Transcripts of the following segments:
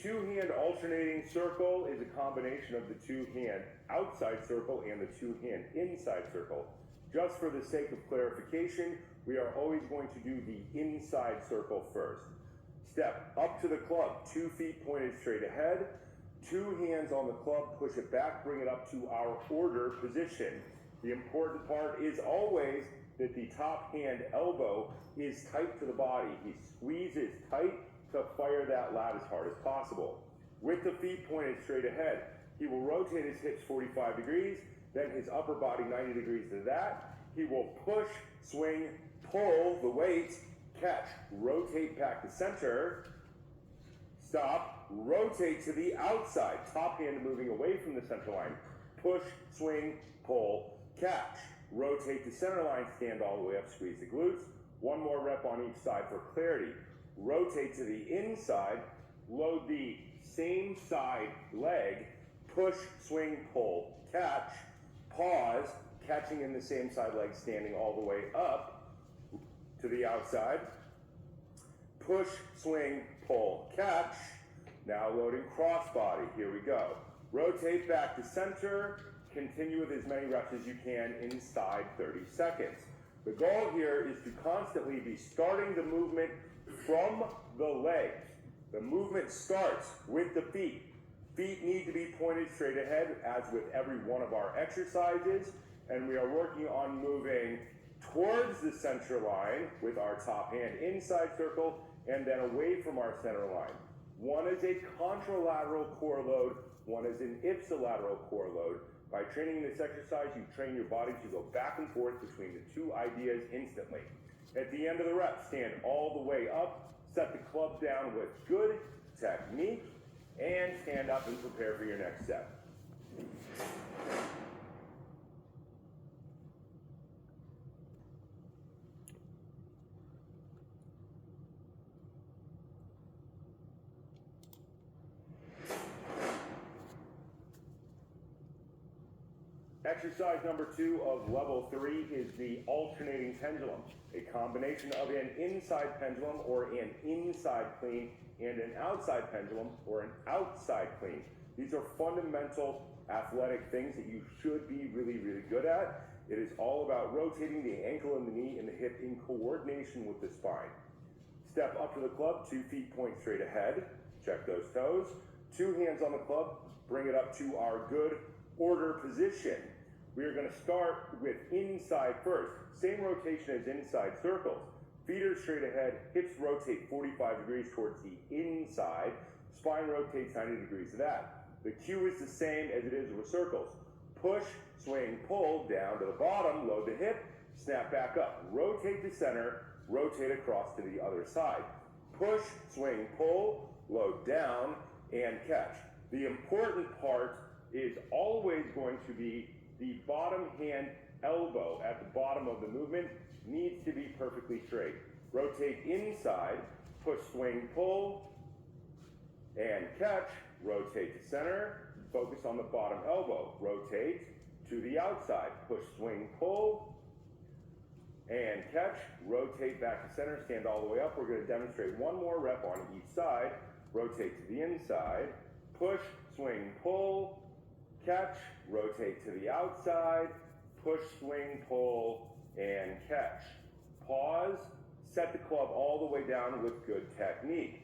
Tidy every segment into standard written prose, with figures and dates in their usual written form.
two-hand alternating circle is a combination of the two-hand outside circle and the two-hand inside circle. Just for the sake of clarification, we are always going to do the inside circle first. Step up to the club, 2 feet pointed straight ahead, 2 hands on the club, push it back, bring it up to our order position. The important part is always that the top hand elbow is tight to the body. He squeezes tight to fire that lat as hard as possible. With the feet pointed straight ahead, he will rotate his hips 45 degrees, then his upper body 90 degrees to that. He will push, swing, pull the weight, catch, rotate back to center, stop, rotate to the outside, top hand moving away from the center line, push, swing, pull, catch, rotate to center line, stand all the way up, squeeze the glutes. One more rep on each side for clarity. Rotate to the inside, load the same side leg, push, swing, pull, catch, pause, catching in the same side leg, standing all the way up to the outside, push, swing, pull, catch. Now loading crossbody, here we go. Rotate back to center, continue with as many reps as you can inside 30 seconds. The goal here is to constantly be starting the movement from the legs. The movement starts with the feet. Feet need to be pointed straight ahead, as with every one of our exercises, and we are working on moving towards the center line with our top hand inside circle and then away from our center line. One is a contralateral core load, one is an ipsilateral core load. By training this exercise, you train your body to go back and forth between the two ideas instantly. At the end of the rep, stand all the way up, set the club down with good technique, and stand up and prepare for your next set. Exercise number 2 of level 3 is the alternating pendulum, a combination of an inside pendulum or an inside clean and an outside pendulum or an outside clean. These are fundamental athletic things that you should be really, really good at. It is all about rotating the ankle and the knee and the hip in coordination with the spine. Step up to the club, 2 feet point straight ahead, check those toes. 2 hands on the club, bring it up to our good order position. We are going to start with inside first. Same rotation as inside circles. Feet are straight ahead, hips rotate 45 degrees towards the inside, spine rotates 90 degrees to that. The cue is the same as it is with circles. Push, swing, pull, down to the bottom, load the hip, snap back up. Rotate to center, rotate across to the other side. Push, swing, pull, load down, and catch. The important part is always going to be the bottom hand elbow at the bottom of the movement needs to be perfectly straight. Rotate inside, push, swing, pull, and catch. Rotate to center, focus on the bottom elbow. Rotate to the outside, push, swing, pull, and catch. Rotate back to center, stand all the way up. We're going to demonstrate one more rep on each side. Rotate to the inside, push, swing, pull, catch, rotate to the outside, push, swing, pull, and catch. Pause, set the club all the way down with good technique.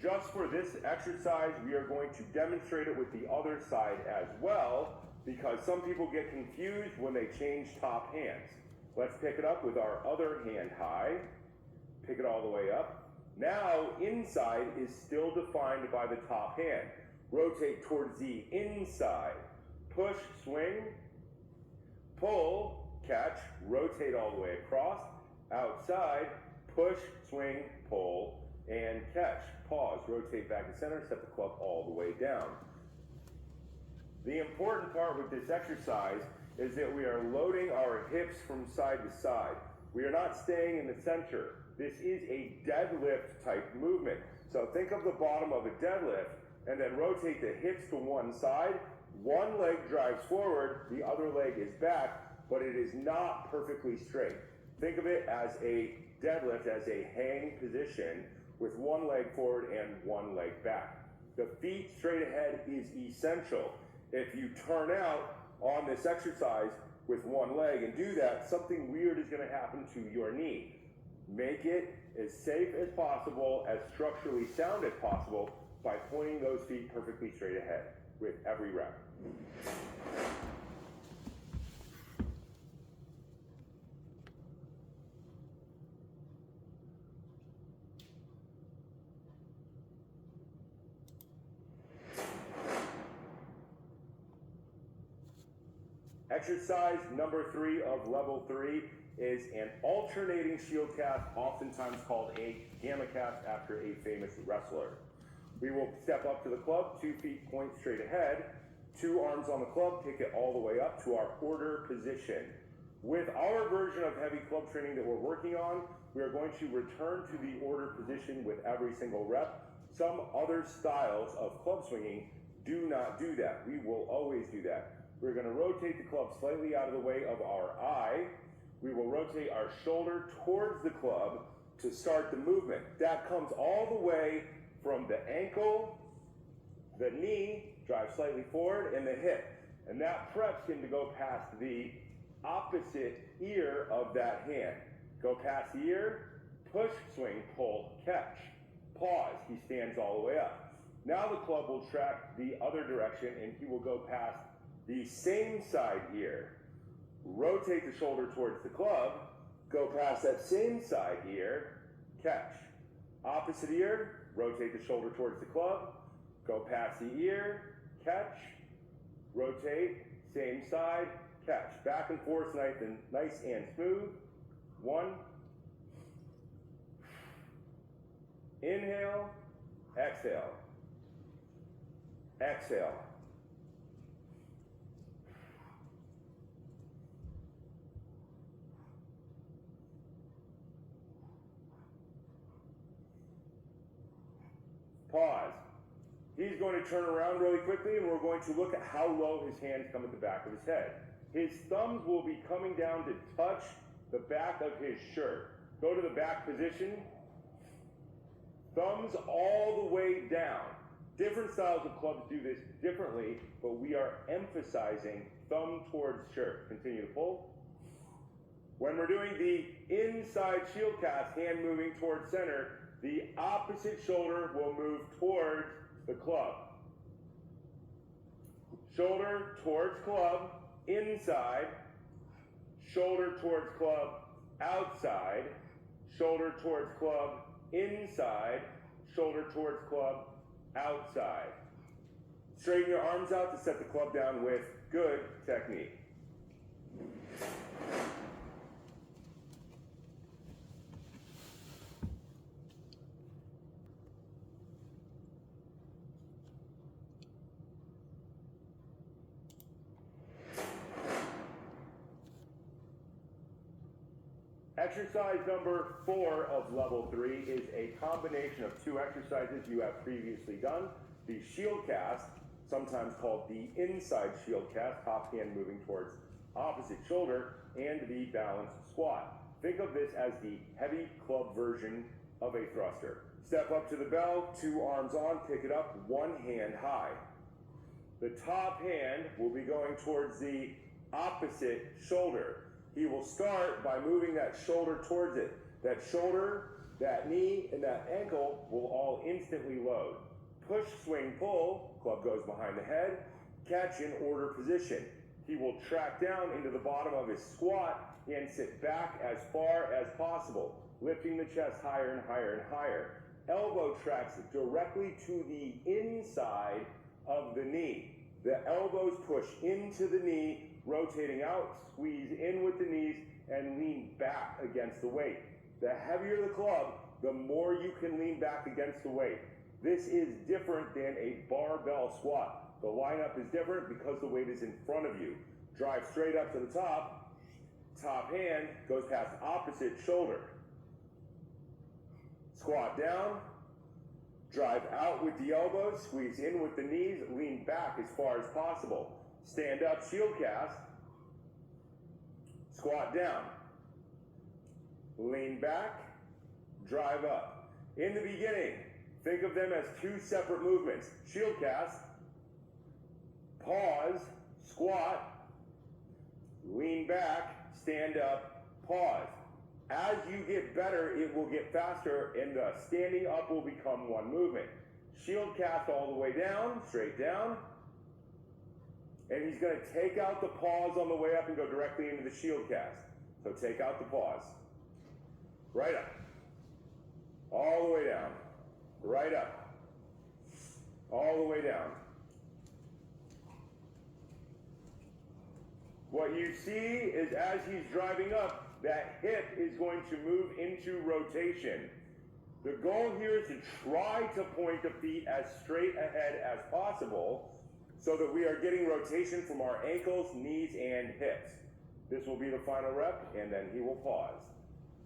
Just for this exercise, we are going to demonstrate it with the other side as well, because some people get confused when they change top hands. Let's pick it up with our other hand high, pick it all the way up. Now, inside is still defined by the top hand. Rotate towards the inside. Push, swing, pull, catch, rotate all the way across. Outside, push, swing, pull, and catch. Pause, rotate back to center, set the club all the way down. The important part with this exercise is that we are loading our hips from side to side. We are not staying in the center. This is a deadlift type movement. So think of the bottom of a deadlift and then rotate the hips to one side. One leg drives forward, the other leg is back, but it is not perfectly straight. Think of it as a deadlift, as a hang position with one leg forward and one leg back. The feet straight ahead is essential. If you turn out on this exercise with one leg and do that, something weird is going to happen to your knee. Make it as safe as possible, as structurally sound as possible by pointing those feet perfectly straight ahead with every rep. Exercise number 3 of level 3 is an alternating shield cast, oftentimes called a gamma cast after a famous wrestler. We will step up to the club, 2 feet point straight ahead, 2 arms on the club, take it all the way up to our order position. With our version of heavy club training that we're working on, we are going to return to the order position with every single rep. Some other styles of club swinging do not do that. We will always do that. We're going to rotate the club slightly out of the way of our eye. We will rotate our shoulder towards the club to start the movement. That comes all the way from the ankle, the knee, drive slightly forward, and the hip. And that preps him to go past the opposite ear of that hand. Go past the ear, push, swing, pull, catch. Pause, he stands all the way up. Now the club will track the other direction and he will go past the same side ear. Rotate the shoulder towards the club, go past that same side ear, catch. Opposite ear, rotate the shoulder towards the club, go past the ear, catch, rotate, same side, catch. Back and forth, nice and smooth. 1. Inhale, exhale. Exhale. Pause. He's going to turn around really quickly and we're going to look at how low his hands come at the back of his head. His thumbs will be coming down to touch the back of his shirt. Go to the back position. Thumbs all the way down. Different styles of clubs do this differently, but we are emphasizing thumb towards shirt. Continue to pull. When we're doing the inside shield cast, hand moving towards center, the opposite shoulder will move towards the club. Shoulder towards club, inside. Shoulder towards club, outside. Shoulder towards club, inside. Shoulder towards club, outside. Straighten your arms out to set the club down with good technique. Exercise number 4 of level 3 is a combination of 2 exercises you have previously done. The shield cast, sometimes called the inside shield cast, top hand moving towards opposite shoulder, and the balanced squat. Think of this as the heavy club version of a thruster. Step up to the bell, 2 arms on, pick it up, 1 hand high. The top hand will be going towards the opposite shoulder. He will start by moving that shoulder towards it. That shoulder, that knee, and that ankle will all instantly load. Push, swing, pull, club goes behind the head, catch in order position. He will track down into the bottom of his squat and sit back as far as possible, lifting the chest higher and higher and higher. Elbow tracks directly to the inside of the knee. The elbows push into the knee, rotating out, squeeze in with the knees, and lean back against the weight. The heavier the club, the more you can lean back against the weight. This is different than a barbell squat. The lineup is different because the weight is in front of you. Drive straight up to the top. Top hand goes past opposite shoulder. Squat down. Drive out with the elbows, squeeze in with the knees, lean back as far as possible. Stand up, shield cast. Squat down. Lean back, drive up. In the beginning, Think of them as two separate movements. Shield cast, pause, squat, lean back, stand up, pause. As you get better, it will get faster, and the standing up will become one movement. Shield cast all the way down, straight down. And he's going to take out the pause on the way up and go directly into the shield cast. So take out the pause. Right up. All the way down. Right up. All the way down. What you see is as he's driving up, that hip is going to move into rotation. The goal here is to try to point the feet as straight ahead as possible so that we are getting rotation from our ankles, knees, and hips. This will be the final rep, and then he will pause.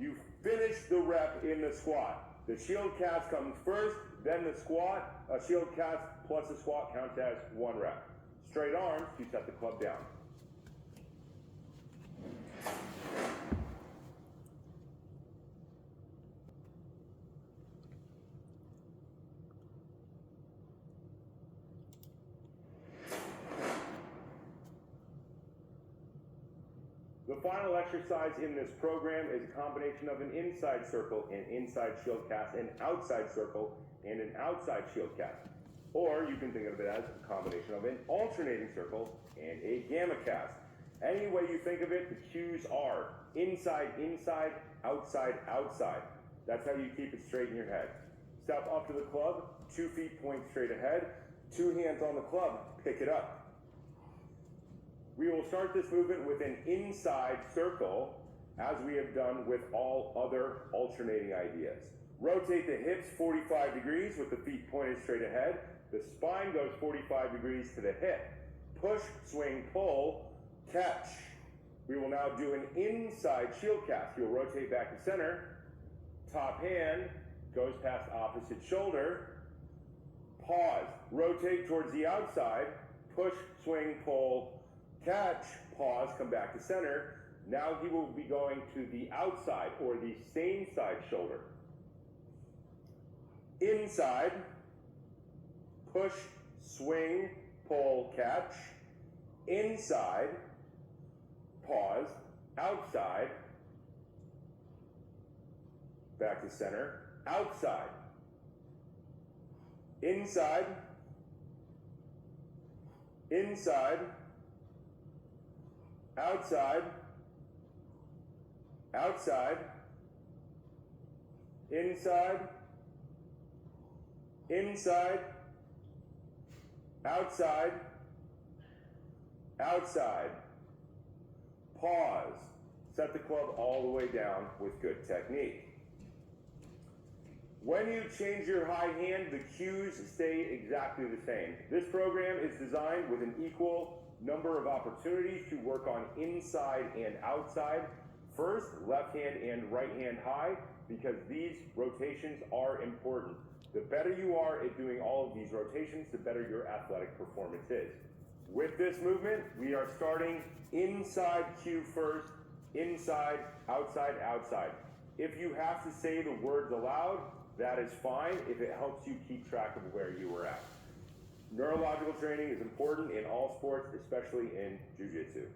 You finish the rep in the squat. The shield cast comes first, then the squat. A shield cast plus a squat counts as one rep. Straight arms, you set the club down. The final exercise in this program is a combination of an inside circle and inside shield cast, an outside circle and an outside shield cast. Or you can think of it as a combination of an alternating circle and a gamma cast. Any way you think of it, the cues are inside, inside, outside, outside. That's how you keep it straight in your head. Step up to the club, 2 feet point straight ahead, 2 hands on the club, pick it up. We will start this movement with an inside circle, as we have done with all other alternating ideas. Rotate the hips 45 degrees with the feet pointed straight ahead. The spine goes 45 degrees to the hip. Push, swing, pull, catch. We will now do an inside shield cast. You'll rotate back to center. Top hand goes past opposite shoulder. Pause. Rotate towards the outside. Push, swing, pull, catch, pause, come back to center. Now he will be going to the outside or the same side shoulder. Inside, push, swing, pull, catch. Inside, pause, outside, back to center, outside. Inside, inside, outside, outside, inside, inside, outside, outside. Pause. Set the club all the way down with good technique. When you change your high hand, the cues stay exactly the same. This program is designed with an equal number of opportunities to work on inside and outside. First, left hand and right hand high, because these rotations are important. The better you are at doing all of these rotations, the better your athletic performance is. With this movement, we are starting inside cue first, inside, outside, outside. If you have to say the words aloud, that is fine if it helps you keep track of where you were at. Neurological training is important in all sports, especially in jiu-jitsu.